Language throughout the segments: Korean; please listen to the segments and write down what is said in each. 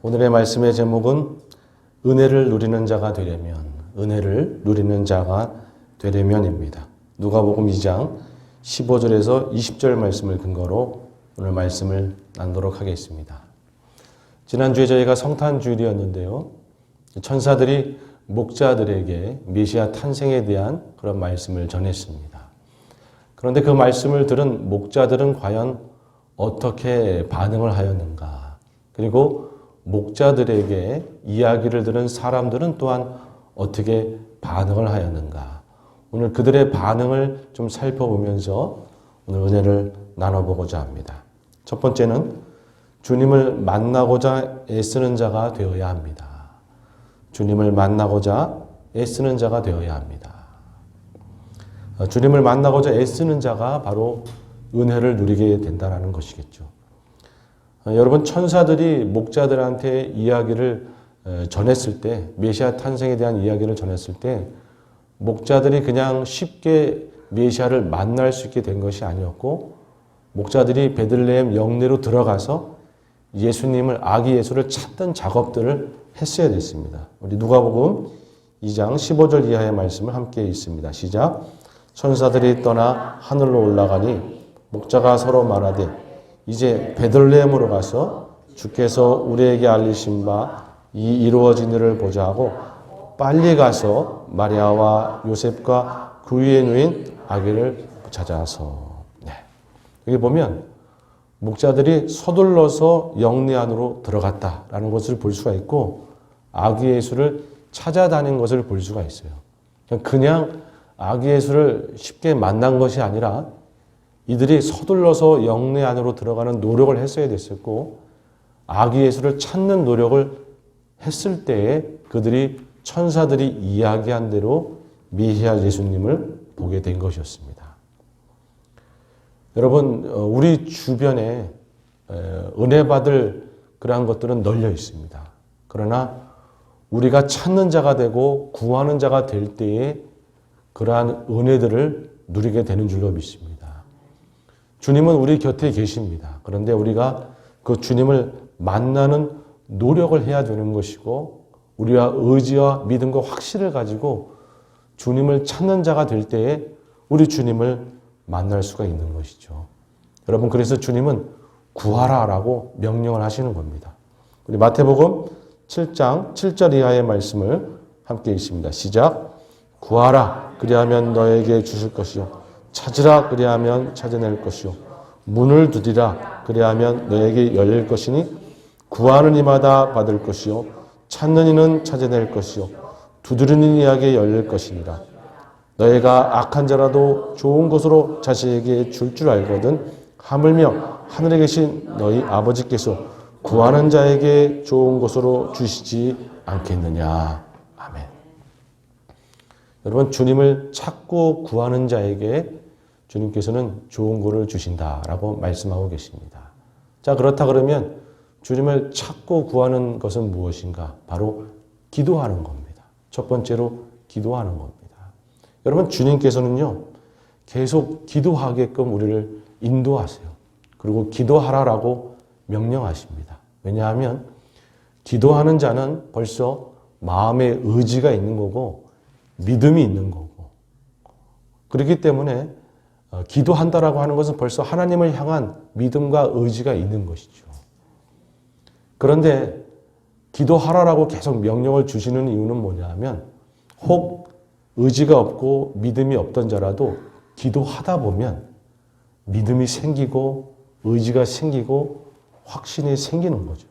오늘의 말씀의 제목은 은혜를 누리는 자가 되려면, 은혜를 누리는 자가 되려면입니다. 누가복음 2장 15절에서 20절 말씀을 근거로 오늘 말씀을 나누도록 하겠습니다. 지난주에 저희가 성탄주일이었는데요. 천사들이 목자들에게 메시아 탄생에 대한 그런 말씀을 전했습니다. 그런데 그 말씀을 들은 목자들은 과연 어떻게 반응을 하였는가? 그리고 목자들에게 이야기를 들은 사람들은 또한 어떻게 반응을 하였는가? 오늘 그들의 반응을 좀 살펴보면서 오늘 은혜를 나눠보고자 합니다. 첫 번째는 주님을 만나고자 애쓰는 자가 되어야 합니다. 주님을 만나고자 애쓰는 자가 되어야 합니다. 주님을 만나고자 애쓰는 자가 바로 은혜를 누리게 된다는 것이겠죠. 여러분, 천사들이 목자들한테 이야기를 전했을 때, 메시아 탄생에 대한 이야기를 전했을 때 목자들이 그냥 쉽게 메시아를 만날 수 있게 된 것이 아니었고, 목자들이 베들레헴 영내로 들어가서 예수님을, 아기 예수를 찾던 작업들을 했어야 됐습니다. 우리 누가복음 2장 15절 이하의 말씀을 함께 읽습니다. 시작. 천사들이 떠나 하늘로 올라가니 목자가 서로 말하되 이제 베들레헴으로 가서 주께서 우리에게 알리신 바 이 이루어진 일을 보자 하고 빨리 가서 마리아와 요셉과 그 위에 누인 아기를 찾아서. 여기 보면 목자들이 서둘러서 영내 안으로 들어갔다라는 것을 볼 수가 있고, 아기 예수를 찾아다닌 것을 볼 수가 있어요. 그냥 아기 예수를 쉽게 만난 것이 아니라 이들이 서둘러서 영내 안으로 들어가는 노력을 했어야 됐었고, 아기 예수를 찾는 노력을 했을 때에 그들이 천사들이 이야기한 대로 메시아 예수님을 보게 된 것이었습니다. 여러분, 우리 주변에 은혜 받을 그러한 것들은 널려 있습니다. 그러나 우리가 찾는 자가 되고 구하는 자가 될 때에 그러한 은혜들을 누리게 되는 줄로 믿습니다. 주님은 우리 곁에 계십니다. 그런데 우리가 그 주님을 만나는 노력을 해야 되는 것이고, 우리와 의지와 믿음과 확신을 가지고 주님을 찾는 자가 될 때에 우리 주님을 만날 수가 있는 것이죠. 여러분, 그래서 주님은 구하라라고 명령을 하시는 겁니다. 우리 마태복음 7장 7절 이하의 말씀을 함께 읽습니다. 시작. 구하라 그리하면 너에게 주실 것이요 찾으라 그리하면 찾아낼 것이요 문을 두드리라 그리하면 너에게 열릴 것이니 구하는 이마다 받을 것이요 찾는 이는 찾아낼 것이요 두드리는 이에게 열릴 것이니라. 너희가 악한 자라도 좋은 것으로 자식에게 줄 알거든 하물며 하늘에 계신 너희 아버지께서 구하는 자에게 좋은 것으로 주시지 않겠느냐. 아멘. 여러분, 주님을 찾고 구하는 자에게 주님께서는 좋은 것을 주신다라고 말씀하고 계십니다. 자, 그렇다 그러면 주님을 찾고 구하는 것은 무엇인가? 바로 기도하는 겁니다. 첫 번째로 기도하는 겁니다. 여러분, 주님께서는요, 계속 기도하게끔 우리를 인도하세요. 그리고 기도하라라고 명령하십니다. 왜냐하면 기도하는 자는 벌써 마음의 의지가 있는 거고 믿음이 있는 거고, 그렇기 때문에 기도한다라고 하는 것은 벌써 하나님을 향한 믿음과 의지가 있는 것이죠. 그런데 기도하라라고 계속 명령을 주시는 이유는 뭐냐면, 혹 의지가 없고 믿음이 없던 자라도 기도하다 보면 믿음이 생기고 의지가 생기고 확신이 생기는 거죠.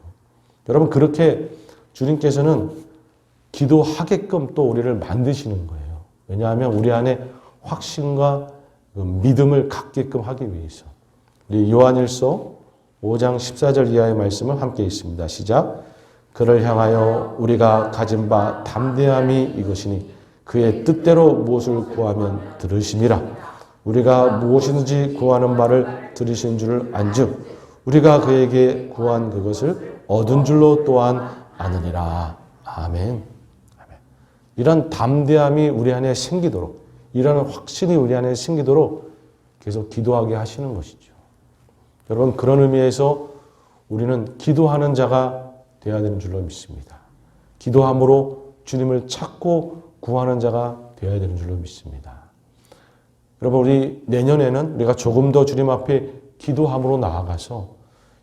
여러분, 그렇게 주님께서는 기도하게끔 또 우리를 만드시는 거예요. 왜냐하면 우리 안에 확신과 믿음을 갖게끔 하기 위해서. 우리 요한일서 5장 14절 이하의 말씀을 함께 읽습니다. 시작. 그를 향하여 우리가 가진 바 담대함이 이것이니 그의 뜻대로 무엇을 구하면 들으심이라. 우리가 무엇이든지 구하는 바를 들으신 줄을 안즉 우리가 그에게 구한 그것을 얻은 줄로 또한 아느니라. 아멘. 이런 담대함이 우리 안에 생기도록, 이런 확신이 우리 안에 생기도록 계속 기도하게 하시는 것이죠. 여러분, 그런 의미에서 우리는 기도하는 자가 되어야 되는 줄로 믿습니다. 기도함으로 주님을 찾고 구하는 자가 되어야 되는 줄로 믿습니다. 여러분, 우리 내년에는 우리가 조금 더 주님 앞에 기도함으로 나아가서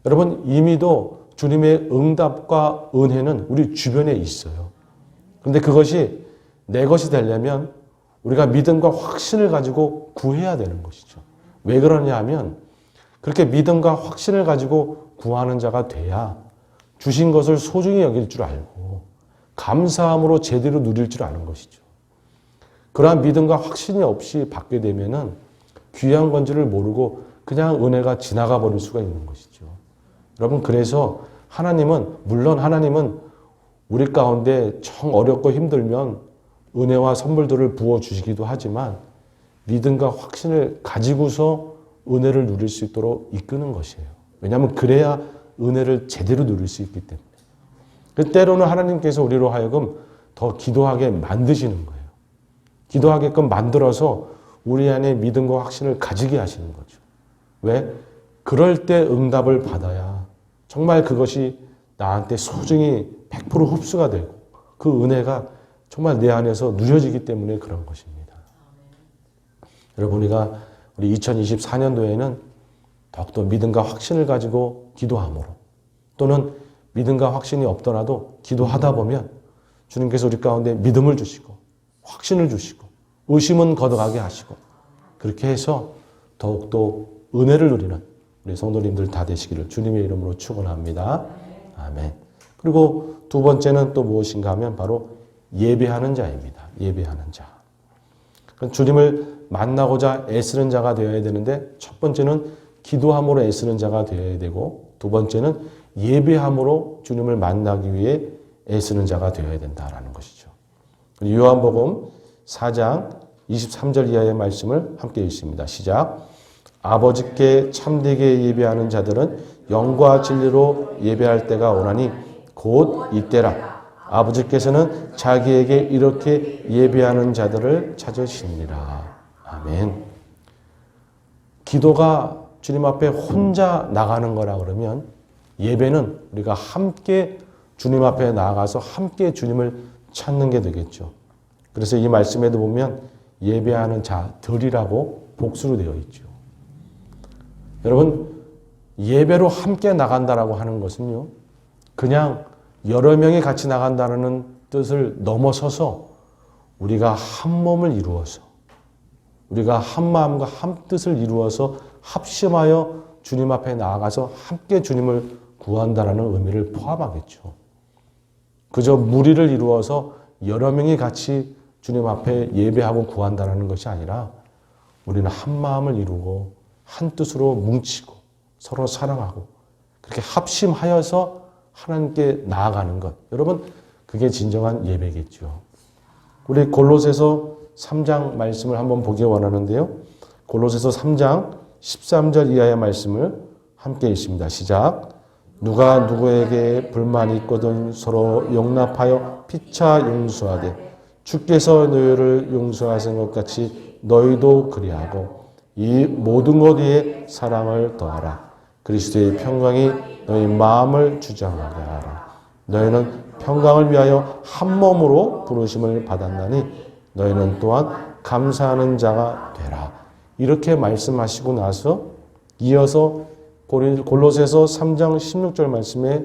여러분 이미도 주님의 응답과 은혜는 우리 주변에 있어요. 그런데 그것이 내 것이 되려면 우리가 믿음과 확신을 가지고 구해야 되는 것이죠. 왜 그러냐 하면 그렇게 믿음과 확신을 가지고 구하는 자가 돼야 주신 것을 소중히 여길 줄 알고 감사함으로 제대로 누릴 줄 아는 것이죠. 그러한 믿음과 확신이 없이 받게 되면은 귀한 건지를 모르고 그냥 은혜가 지나가 버릴 수가 있는 것이죠. 여러분, 그래서 물론 하나님은 우리 가운데 정 어렵고 힘들면 은혜와 선물들을 부어주시기도 하지만 믿음과 확신을 가지고서 은혜를 누릴 수 있도록 이끄는 것이에요. 왜냐하면 그래야 은혜를 제대로 누릴 수 있기 때문에. 때로는 하나님께서 우리로 하여금 더 기도하게 만드시는 거예요. 기도하게끔 만들어서 우리 안에 믿음과 확신을 가지게 하시는 거죠. 왜? 그럴 때 응답을 받아야 정말 그것이 나한테 소중히 100% 흡수가 되고 그 은혜가 정말 내 안에서 누려지기 때문에 그런 것입니다. 여러분, 우리 2024년도에는 더욱더 믿음과 확신을 가지고 기도함으로 또는 믿음과 확신이 없더라도 기도하다 보면 주님께서 우리 가운데 믿음을 주시고 확신을 주시고 의심은 거듭하게 하시고 그렇게 해서 더욱더 은혜를 누리는 우리 성도님들 다 되시기를 주님의 이름으로 축원합니다. 아멘. 그리고 두 번째는 또 무엇인가 하면 바로 예배하는 자입니다. 예배하는 자. 주님을 만나고자 애쓰는 자가 되어야 되는데 첫 번째는 기도함으로 애쓰는 자가 되어야 되고 두 번째는 예배함으로 주님을 만나기 위해 애쓰는 자가 되어야 된다라는 것이죠. 요한복음 4장 23절 이하의 말씀을 함께 읽습니다. 시작. 아버지께 참되게 예배하는 자들은 영과 진리로 예배할 때가 오나니 곧 이때라. 아버지께서는 자기에게 이렇게 예배하는 자들을 찾으시니라. 아멘. 기도가 주님 앞에 혼자 나가는 거라 그러면 예배는 우리가 함께 주님 앞에 나아가서 함께 주님을 찾는 게 되겠죠. 그래서 이 말씀에도 보면 예배하는 자들이라고 복수로 되어 있죠. 여러분, 예배로 함께 나간다라고 하는 것은요, 그냥 여러 명이 같이 나간다는 뜻을 넘어서서 우리가 한 몸을 이루어서 우리가 한 마음과 한 뜻을 이루어서 합심하여 주님 앞에 나아가서 함께 주님을 구한다라는 의미를 포함하겠죠. 그저 무리를 이루어서 여러 명이 같이 주님 앞에 예배하고 구한다라는 것이 아니라 우리는 한 마음을 이루고 한 뜻으로 뭉치고 서로 사랑하고 그렇게 합심하여서 하나님께 나아가는 것. 여러분, 그게 진정한 예배겠죠. 우리 골로새서 3장 말씀을 한번 보기 원하는데요. 골로새서 3장 13절 이하의 말씀을 함께 읽습니다. 시작. 누가 누구에게 불만이 있거든 서로 용납하여 피차 용서하되 주께서 너희를 용서하신 것 같이 너희도 그리하고 이 모든 것 위에 사랑을 더하라. 그리스도의 평강이 너희 마음을 주장하게 하라. 너희는 평강을 위하여 한 몸으로 부르심을 받았나니 너희는 또한 감사하는 자가 되라. 이렇게 말씀하시고 나서 이어서 골로새서 3장 16절 말씀에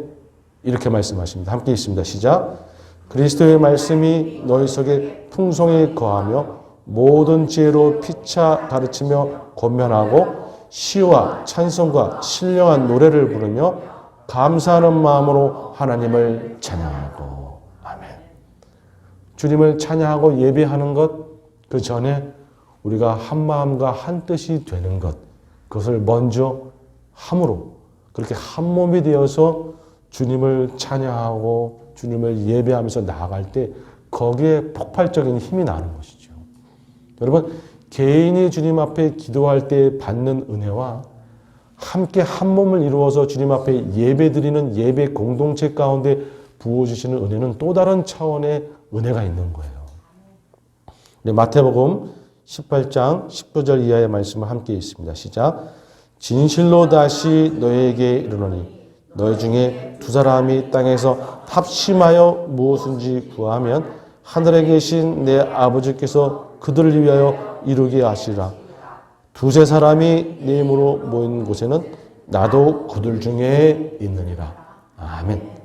이렇게 말씀하십니다. 함께 있습니다. 시작. 그리스도의 말씀이 너희 속에 풍성히 거하며 모든 지혜로 피차 가르치며 권면하고 시와 찬송과 신령한 노래를 부르며 감사하는 마음으로 하나님을 찬양하고. 아멘. 주님을 찬양하고 예배하는 것, 그 전에 우리가 한 마음과 한 뜻이 되는 것, 그것을 먼저 함으로 그렇게 한 몸이 되어서 주님을 찬양하고 주님을 예배하면서 나아갈 때 거기에 폭발적인 힘이 나는 것이죠. 여러분, 개인이 주님 앞에 기도할 때 받는 은혜와 함께 한 몸을 이루어서 주님 앞에 예배드리는 예배 공동체 가운데 부어주시는 은혜는 또 다른 차원의 은혜가 있는 거예요. 마태복음 18장 19절 이하의 말씀을 함께 읽습니다. 시작. 진실로 다시 너희에게 이르노니 너희 중에 두 사람이 땅에서 합심하여 무엇인지 구하면 하늘에 계신 내 아버지께서 그들을 위하여 이루게 하시리라. 두세 사람이 내 이름으로 모인 곳에는 나도 그들 중에 있느니라. 아멘.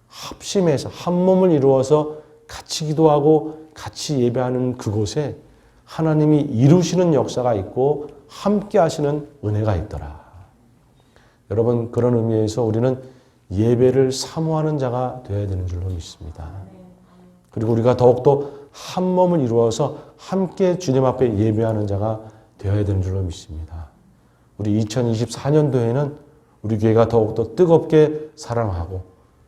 합심해서 한 몸을 이루어서 같이 기도하고 같이 예배하는 그곳에 하나님이 이루시는 역사가 있고 함께 하시는 은혜가 있더라. 여러분, 그런 의미에서 우리는 예배를 사모하는 자가 되어야 되는 줄로 믿습니다. 그리고 우리가 더욱더 한 몸을 이루어서 함께 주님 앞에 예배하는 자가 되어야 되는 줄로 믿습니다. 우리 2024년도에는 우리 교회가 더욱더 뜨겁게 사랑하고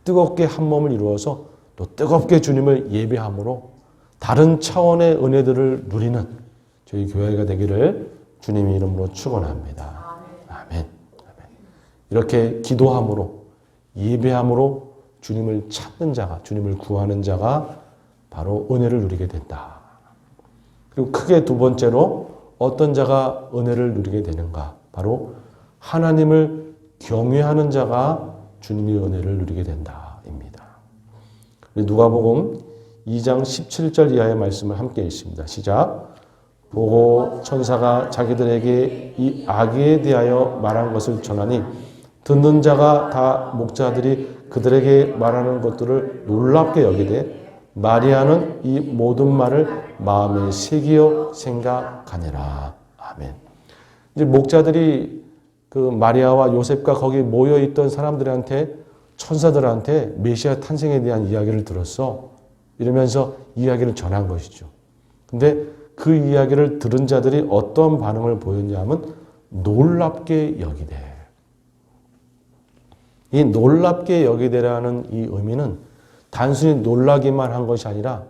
뜨겁게 한 몸을 이루어서 또 뜨겁게 주님을 예배함으로 다른 차원의 은혜들을 누리는 저희 교회가 되기를 주님의 이름으로 축원합니다. 아멘. 이렇게 기도함으로 예배함으로 주님을 찾는 자가, 주님을 구하는 자가 바로 은혜를 누리게 된다. 그리고 크게 두 번째로 어떤 자가 은혜를 누리게 되는가? 바로 하나님을 경외하는 자가 주님의 은혜를 누리게 된다입니다. 누가복음 2장 17절 이하의 말씀을 함께 읽습니다. 시작. 보고 천사가 자기들에게 이 아기에 대하여 말한 것을 전하니 듣는 자가 다 목자들이 그들에게 말하는 것들을 놀랍게 여기되 마리아는 이 모든 말을 마음에 새기어 생각하니라. 아멘. 이제 목자들이 그 마리아와 요셉과 거기 모여 있던 사람들한테 천사들한테 메시아 탄생에 대한 이야기를 들었어. 이러면서 이야기를 전한 것이죠. 근데 그 이야기를 들은 자들이 어떤 반응을 보였냐면 놀랍게 여기되. 이 놀랍게 여기되라는 이 의미는 단순히 놀라기만 한 것이 아니라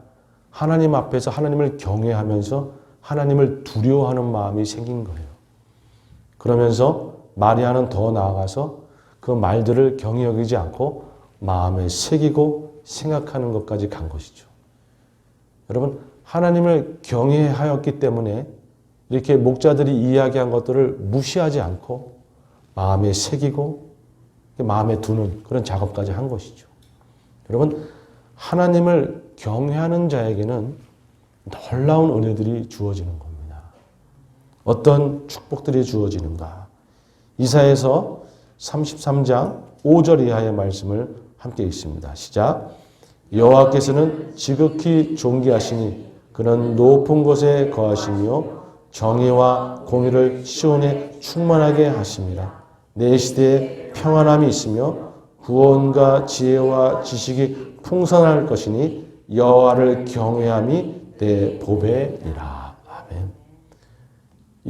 하나님 앞에서 하나님을 경외하면서 하나님을 두려워하는 마음이 생긴 거예요. 그러면서 마리아는 더 나아가서 그 말들을 경히 여기지 않고 마음에 새기고 생각하는 것까지 간 것이죠. 여러분, 하나님을 경외하였기 때문에 이렇게 목자들이 이야기한 것들을 무시하지 않고 마음에 새기고 마음에 두는 그런 작업까지 한 것이죠. 여러분, 하나님을 경외하는 자에게는 놀라운 은혜들이 주어지는 겁니다. 어떤 축복들이 주어지는가? 이사야서 33장 5절 이하의 말씀을 함께 읽습니다. 시작. 여호와께서는 지극히 존귀하시니 그는 높은 곳에 거하시며 정의와 공의를 시온에 충만하게 하심이라. 내 시대에 평안함이 있으며 구원과 지혜와 지식이 풍성할 것이니 여호와를 경외함이 내 보배니라. 아멘.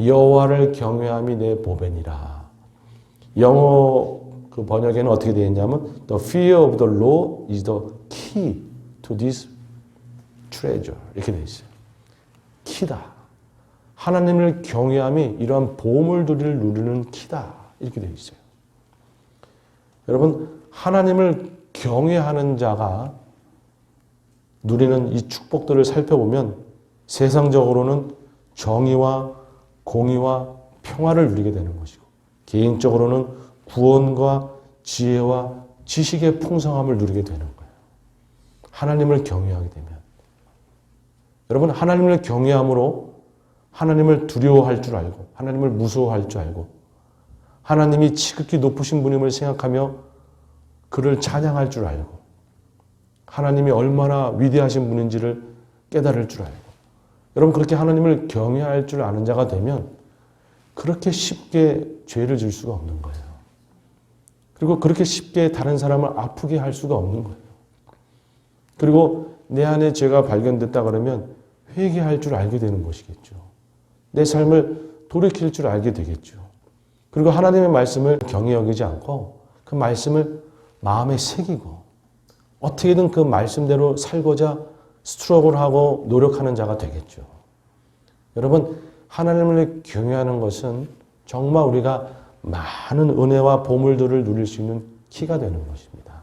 여호와를 경외함이 내 보배니라. 영어 그 번역에는 어떻게 되어 있냐면 The fear of the Lord is the key to this treasure. 이렇게 되어 있어요. 키다. 하나님을 경외함이 이러한 보물들을 누리는 키다. 이렇게 되어 있어요. 여러분, 하나님을 경외하는 자가 누리는 이 축복들을 살펴보면 세상적으로는 정의와 공의와 평화를 누리게 되는 것이고 개인적으로는 구원과 지혜와 지식의 풍성함을 누리게 되는 거예요. 하나님을 경외하게 되면. 여러분, 하나님을 경외함으로 하나님을 두려워할 줄 알고 하나님을 무서워할 줄 알고 하나님이 지극히 높으신 분임을 생각하며 그를 찬양할 줄 알고 하나님이 얼마나 위대하신 분인지를 깨달을 줄 알고 여러분, 그렇게 하나님을 경외할 줄 아는 자가 되면 그렇게 쉽게 죄를 질 수가 없는 거예요. 그리고 그렇게 쉽게 다른 사람을 아프게 할 수가 없는 거예요. 그리고 내 안에 죄가 발견됐다 그러면 회개할 줄 알게 되는 것이겠죠. 내 삶을 돌이킬 줄 알게 되겠죠. 그리고 하나님의 말씀을 경히 여기지 않고 그 말씀을 마음에 새기고 어떻게든 그 말씀대로 살고자 스트러글하고 노력하는 자가 되겠죠. 여러분, 하나님을 경외하는 것은 정말 우리가 많은 은혜와 보물들을 누릴 수 있는 키가 되는 것입니다.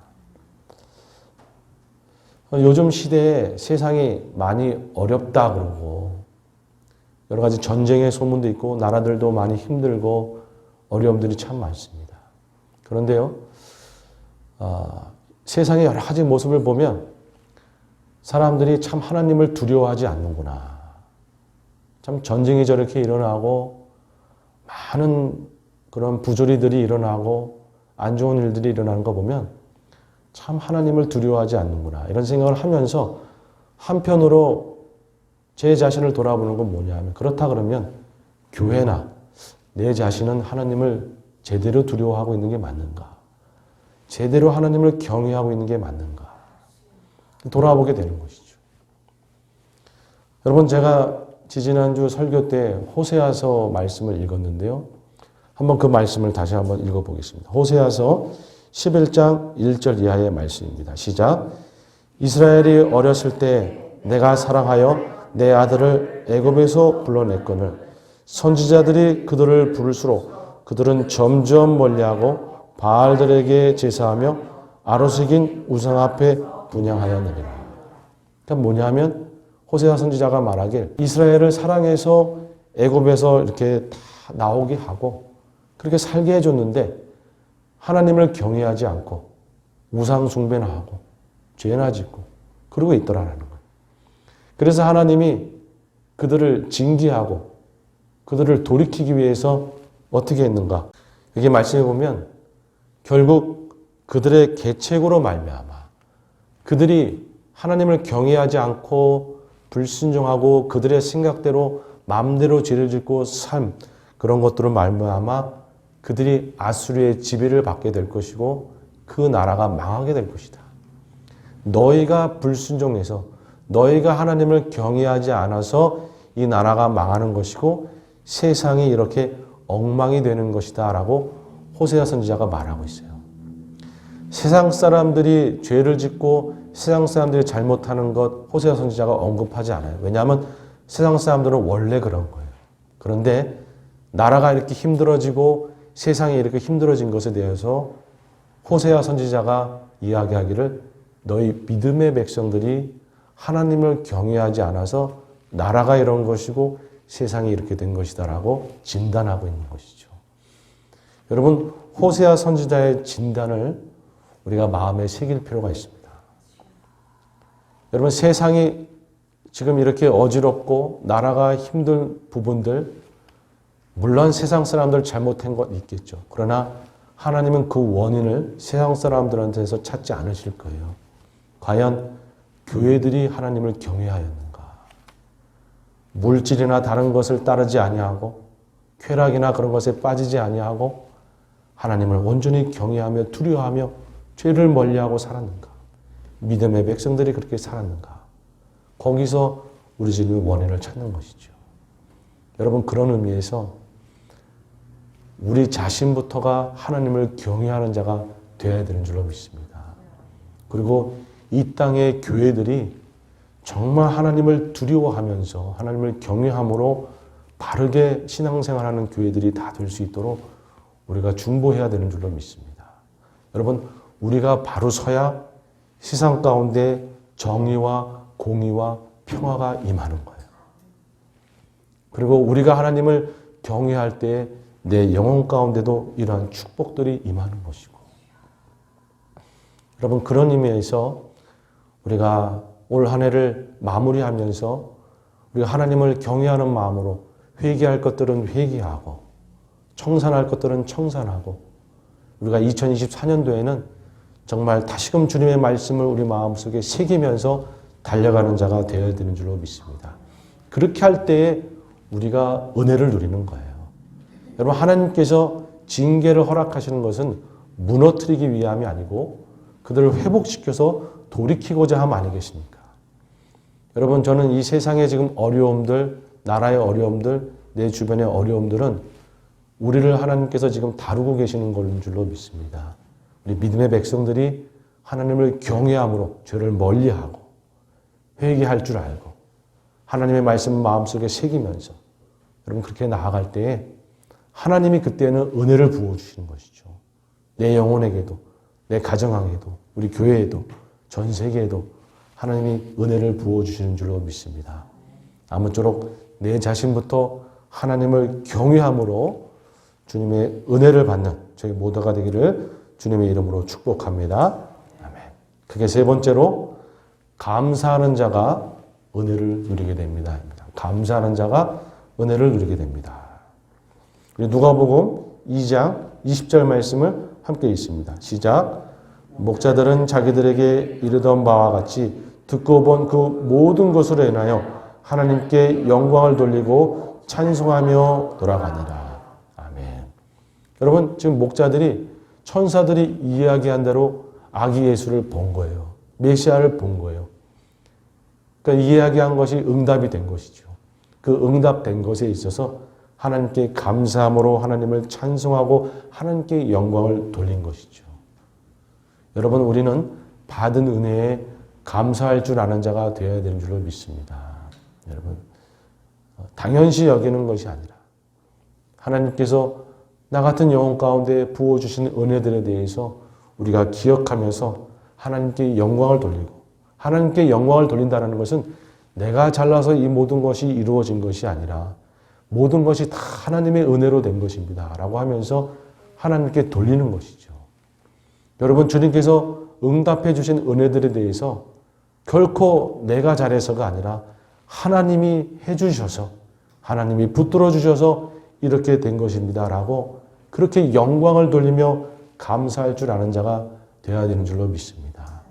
요즘 시대에 세상이 많이 어렵다 그러고 여러 가지 전쟁의 소문도 있고 나라들도 많이 힘들고 어려움들이 참 많습니다. 그런데요, 세상의 여러 가지 모습을 보면 사람들이 참 하나님을 두려워하지 않는구나. 참 전쟁이 저렇게 일어나고 많은 그런 부조리들이 일어나고 안 좋은 일들이 일어나는 거 보면 참 하나님을 두려워하지 않는구나. 이런 생각을 하면서 한편으로 제 자신을 돌아보는 건 뭐냐 하면 그렇다 그러면 교회나 내 자신은 하나님을 제대로 두려워하고 있는 게 맞는가? 제대로 하나님을 경외하고 있는 게 맞는가? 돌아보게 되는 것이죠. 여러분 제가 지지난주 설교 때 호세아서 말씀을 읽었는데요. 한번 그 말씀을 다시 한번 읽어보겠습니다. 호세아서 11장 1절 이하의 말씀입니다. 시작. 이스라엘이 어렸을 때 내가 사랑하여 내 아들을 애굽에서 불러냈거늘 선지자들이 그들을 부를수록 그들은 점점 멀리하고 바알들에게 제사하며 아로새긴 우상 앞에 분향하였느니라. 그러니까 뭐냐면 호세아 선지자가 말하길 이스라엘을 사랑해서 애굽에서 이렇게 다 나오게 하고 그렇게 살게 해줬는데 하나님을 경외하지 않고 우상 숭배나 하고 죄나 짓고 그러고 있더라는 거예요. 그래서 하나님이 그들을 징계하고 그들을 돌이키기 위해서 어떻게 했는가? 여기 말씀해 보면 결국 그들의 계책으로 말미암아 그들이 하나님을 경외하지 않고 불순종하고 그들의 생각대로 마음대로 죄를 짓고 삶 그런 것들로 말미암아 그들이 아수르의 지배를 받게 될 것이고 그 나라가 망하게 될 것이다. 너희가 불순종해서 너희가 하나님을 경외하지 않아서 이 나라가 망하는 것이고 세상이 이렇게 엉망이 되는 것이다 라고 호세아 선지자가 말하고 있어요. 세상 사람들이 죄를 짓고 세상 사람들이 잘못하는 것 호세아 선지자가 언급하지 않아요. 왜냐하면 세상 사람들은 원래 그런 거예요. 그런데 나라가 이렇게 힘들어지고 세상이 이렇게 힘들어진 것에 대해서 호세아 선지자가 이야기하기를 너희 믿음의 백성들이 하나님을 경외하지 않아서 나라가 이런 것이고 세상이 이렇게 된 것이다 라고 진단하고 있는 것이죠. 여러분 호세아 선지자의 진단을 우리가 마음에 새길 필요가 있습니다. 여러분 세상이 지금 이렇게 어지럽고 나라가 힘든 부분들 물론 세상 사람들 잘못한 것 있겠죠. 그러나 하나님은 그 원인을 세상 사람들한테서 찾지 않으실 거예요. 과연 교회들이 하나님을 경외하였는가? 물질이나 다른 것을 따르지 아니하고 쾌락이나 그런 것에 빠지지 아니하고 하나님을 온전히 경외하며 두려워하며 죄를 멀리하고 살았는가? 믿음의 백성들이 그렇게 살았는가? 거기서 우리 지금 원인을 찾는 것이죠. 여러분 그런 의미에서 우리 자신부터가 하나님을 경외하는 자가 되어야 되는 줄로 믿습니다. 그리고 이 땅의 교회들이 정말 하나님을 두려워하면서 하나님을 경외함으로 바르게 신앙생활하는 교회들이 다 될 수 있도록 우리가 중보해야 되는 줄로 믿습니다. 여러분 우리가 바로 서야 세상 가운데 정의와 공의와 평화가 임하는 거예요. 그리고 우리가 하나님을 경외할 때 내 영혼 가운데도 이러한 축복들이 임하는 것이고 여러분 그런 의미에서 우리가 올 한 해를 마무리하면서 우리가 하나님을 경외하는 마음으로 회개할 것들은 회개하고 청산할 것들은 청산하고 우리가 2024년도에는 정말 다시금 주님의 말씀을 우리 마음속에 새기면서 달려가는 자가 되어야 되는 줄로 믿습니다. 그렇게 할 때에 우리가 은혜를 누리는 거예요. 여러분 하나님께서 징계를 허락하시는 것은 무너뜨리기 위함이 아니고 그들을 회복시켜서 돌이키고자 함 아니겠습니까? 여러분 저는 이 세상의 지금 어려움들, 나라의 어려움들, 내 주변의 어려움들은 우리를 하나님께서 지금 다루고 계시는 것인 줄로 믿습니다. 우리 믿음의 백성들이 하나님을 경외함으로 죄를 멀리하고 회개할 줄 알고 하나님의 말씀을 마음속에 새기면서 여러분 그렇게 나아갈 때에 하나님이 그때는 은혜를 부어주시는 것이죠. 내 영혼에게도 내 가정에도 우리 교회에도 전 세계에도 하나님이 은혜를 부어주시는 줄로 믿습니다. 아무쪼록 내 자신부터 하나님을 경외함으로 주님의 은혜를 받는 저희 모두가 되기를 주님의 이름으로 축복합니다. 아멘. 그게 세 번째로 감사하는 자가 은혜를 누리게 됩니다. 감사하는 자가 은혜를 누리게 됩니다. 누가복음 2장 20절 말씀을 함께 읽습니다. 시작. 목자들은 자기들에게 이르던 바와 같이 듣고 본 그 모든 것으로 인하여 하나님께 영광을 돌리고 찬송하며 돌아가니라. 아멘. 여러분, 지금 목자들이 천사들이 이야기한 대로 아기 예수를 본 거예요. 메시아를 본 거예요. 그러니까 이야기한 것이 응답이 된 것이죠. 그 응답된 것에 있어서 하나님께 감사함으로 하나님을 찬송하고 하나님께 영광을 돌린 것이죠. 여러분, 우리는 받은 은혜에 감사할 줄 아는 자가 되어야 되는 줄로 믿습니다. 여러분, 당연시 여기는 것이 아니라 하나님께서 나 같은 영혼 가운데 부어주신 은혜들에 대해서 우리가 기억하면서 하나님께 영광을 돌리고, 하나님께 영광을 돌린다는 것은 내가 잘나서 이 모든 것이 이루어진 것이 아니라 모든 것이 다 하나님의 은혜로 된 것입니다 라고 하면서 하나님께 돌리는 것이죠. 여러분, 주님께서 응답해 주신 은혜들에 대해서 결코 내가 잘해서가 아니라 하나님이 해주셔서, 하나님이 붙들어 주셔서 이렇게 된 것입니다 라고 그렇게 영광을 돌리며 감사할 줄 아는 자가 되어야 되는 줄로 믿습니다.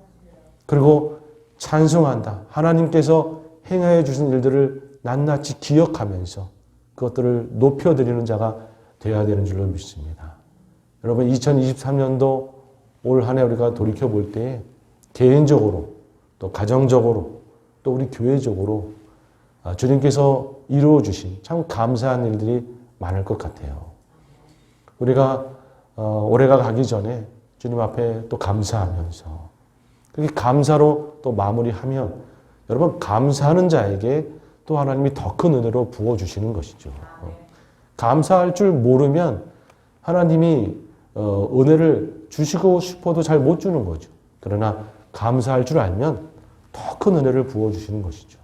그리고 찬송한다. 하나님께서 행하여 주신 일들을 낱낱이 기억하면서 그것들을 높여드리는 자가 되어야 되는 줄로 믿습니다. 여러분, 2023년도 올 한 해 우리가 돌이켜볼 때 개인적으로 또 가정적으로 또 우리 교회적으로 주님께서 이루어주신 참 감사한 일들이 많을 것 같아요. 우리가 올해가 가기 전에 주님 앞에 또 감사하면서 그렇게 감사로 또 마무리하면 여러분, 감사하는 자에게 또 하나님이 더 큰 은혜로 부어주시는 것이죠. 감사할 줄 모르면 하나님이 은혜를 주시고 싶어도 잘 못 주는 거죠. 그러나 감사할 줄 알면 더 큰 은혜를 부어주시는 것이죠.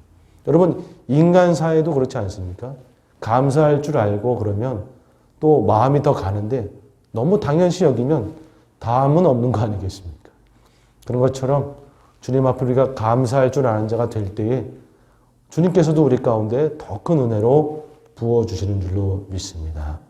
여러분, 인간 사회도 그렇지 않습니까? 감사할 줄 알고 그러면 또 마음이 더 가는데 너무 당연시 여기면 다음은 없는 거 아니겠습니까? 그런 것처럼 주님 앞에 우리가 감사할 줄 아는 자가 될 때에 주님께서도 우리 가운데 더 큰 은혜로 부어주시는 줄로 믿습니다.